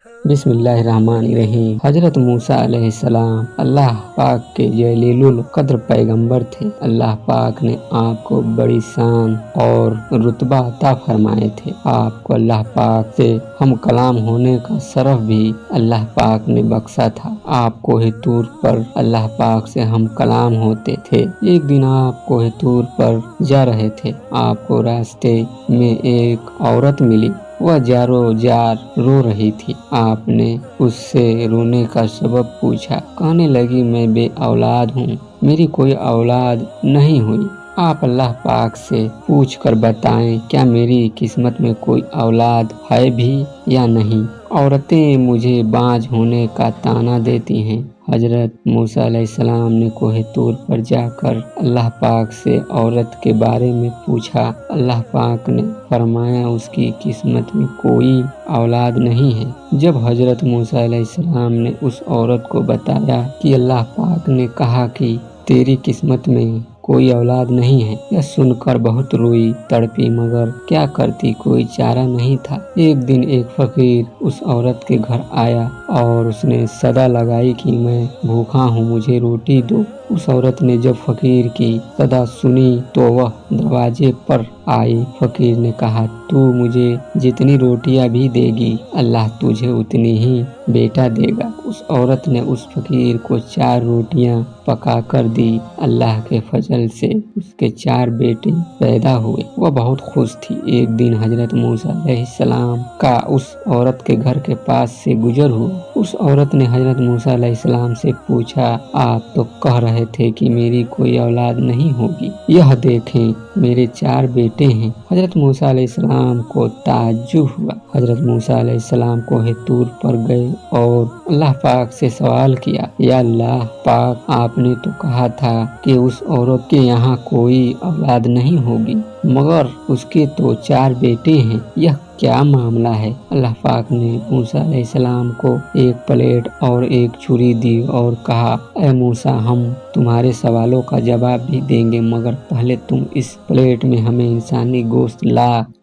بسم اللہ الرحمن الرحیم۔ حضرت موسیٰ علیہ السلام اللہ پاک کے جلیل القدر پیغمبر تھے۔ اللہ پاک نے آپ کو بڑی شان اور رتبہ عطا فرمائے تھے۔ آپ کو اللہ پاک سے ہم کلام ہونے کا شرف بھی اللہ پاک نے بخشا تھا۔ آپ کوہ طور پر اللہ پاک سے ہم کلام ہوتے تھے۔ ایک دن آپ کوہ طور پر جا رہے تھے۔ آپ کو راستے میں ایک عورت ملی۔ وہ جارو جار رو رہی تھی۔ آپ نے اس سے رونے کا سبب پوچھا۔ کہنے لگی، میں بے اولاد ہوں، میری کوئی اولاد نہیں ہوئی۔ آپ اللہ پاک سے پوچھ کر بتائیں، کیا میری قسمت میں کوئی اولاد ہے بھی یا نہیں؟ عورتیں مجھے باز ہونے کا طعنہ دیتی ہیں۔ حضرت موسیٰ علیہ السلام نے کوہ طور پر جا کر اللہ پاک سے عورت کے بارے میں پوچھا۔ اللہ پاک نے فرمایا، اس کی قسمت میں کوئی اولاد نہیں ہے۔ جب حضرت موسیٰ علیہ السلام نے اس عورت کو بتایا کہ اللہ پاک نے کہا کہ تیری قسمت میں کوئی اولاد نہیں ہے، یہ سن کر بہت روئی تڑپی، مگر کیا کرتی، کوئی چارہ نہیں تھا۔ ایک دن ایک فقیر اس عورت کے گھر آیا اور اس نے صدا لگائی کہ میں بھوکا ہوں، مجھے روٹی دو۔ اس عورت نے جب فقیر کی صدا سنی تو وہ دروازے پر آئی۔ فقیر نے کہا، تو مجھے جتنی روٹیاں بھی دے گی، اللہ تجھے اتنی ہی بیٹا دے گا۔ اس عورت نے اس فقیر کو 4 روٹیاں پکا کر دی۔ اللہ کے فضل سے اس کے 4 بیٹے پیدا ہوئے۔ وہ بہت خوش تھی۔ ایک دن حضرت موسیٰ علیہ السلام کا اس عورت کے گھر کے پاس سے گزر ہوا۔ اس عورت نے حضرت موسیٰ علیہ السلام سے پوچھا، آپ تو کہہ رہے تھے کہ میری کوئی اولاد نہیں ہوگی، یہ دیکھیں میرے 4 بیٹے ہیں۔ حضرت موسیٰ علیہ السلام کو تعجب ہوا۔ حضرت موسیٰ علیہ السلام کوہ طور پر گئے اور اللہ پاک سے سوال کیا، یا اللہ پاک، آپ نے تو کہا تھا کہ اس عورت کے یہاں کوئی اولاد نہیں ہوگی، مگر اس کے تو 4 بیٹے ہیں، یہ کیا معاملہ ہے؟ اللہ پاک نے موسیٰ علیہ السلام کو ایک پلیٹ اور ایک چھری دی اور کہا، اے موسیٰ، ہم تمہارے سوالوں کا جواب بھی دیں گے، مگر پہلے تم اس پلیٹ میں ہمیں انسانی گوشت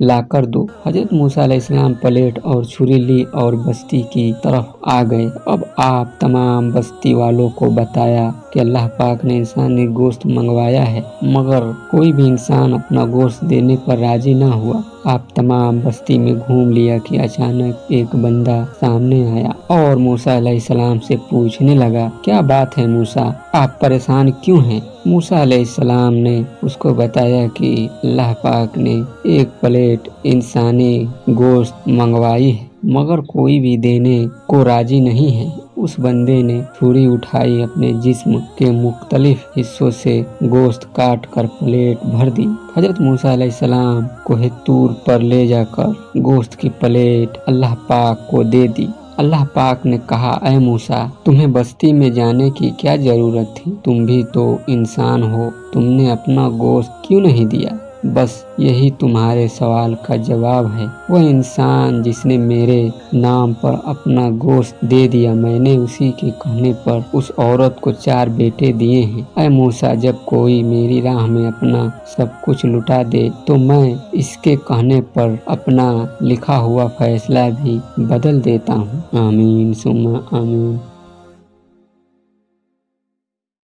لا کر دو۔ حضرت موسیٰ علیہ السلام پلیٹ اور چھری لی اور بستی کی طرف آ گئے۔ اب آپ تمام بستی والوں کو بتایا کہ اللہ پاک نے انسانی گوشت منگوایا ہے، مگر کوئی بھی انسان اپنا گوشت دینے پر راضی نہ ہوا۔ آپ تمام بستی میں گھوم لیا کہ اچانک ایک بندہ سامنے آیا اور موسیٰ علیہ السلام سے پوچھنے لگا، کیا بات ہے موسیٰ، آپ پریشان کیوں ہیں؟ موسیٰ علیہ السلام نے اس کو بتایا کہ اللہ پاک نے ایک پلیٹ انسانی گوشت منگوائی ہے، مگر کوئی بھی دینے کو راضی نہیں ہے۔ اس بندے نے چھری اٹھائی، اپنے جسم کے مختلف حصوں سے گوشت کاٹ کر پلیٹ بھر دی۔ حضرت موسیٰ علیہ السلام کوہ طور پر لے جا کر گوشت کی پلیٹ اللہ پاک کو دے دی۔ اللہ پاک نے کہا، اے موسیٰ، تمہیں بستی میں جانے کی کیا ضرورت تھی؟ تم بھی تو انسان ہو، تم نے اپنا گوشت کیوں نہیں دیا؟ بس یہی تمہارے سوال کا جواب ہے۔ وہ انسان جس نے میرے نام پر اپنا گوشت دے دیا، میں نے اسی کے کہنے پر اس عورت کو 4 بیٹے دیے ہیں۔ اے موسیٰ، جب کوئی میری راہ میں اپنا سب کچھ لٹا دے تو میں اس کے کہنے پر اپنا لکھا ہوا فیصلہ بھی بدل دیتا ہوں۔ آمین ثم آمین۔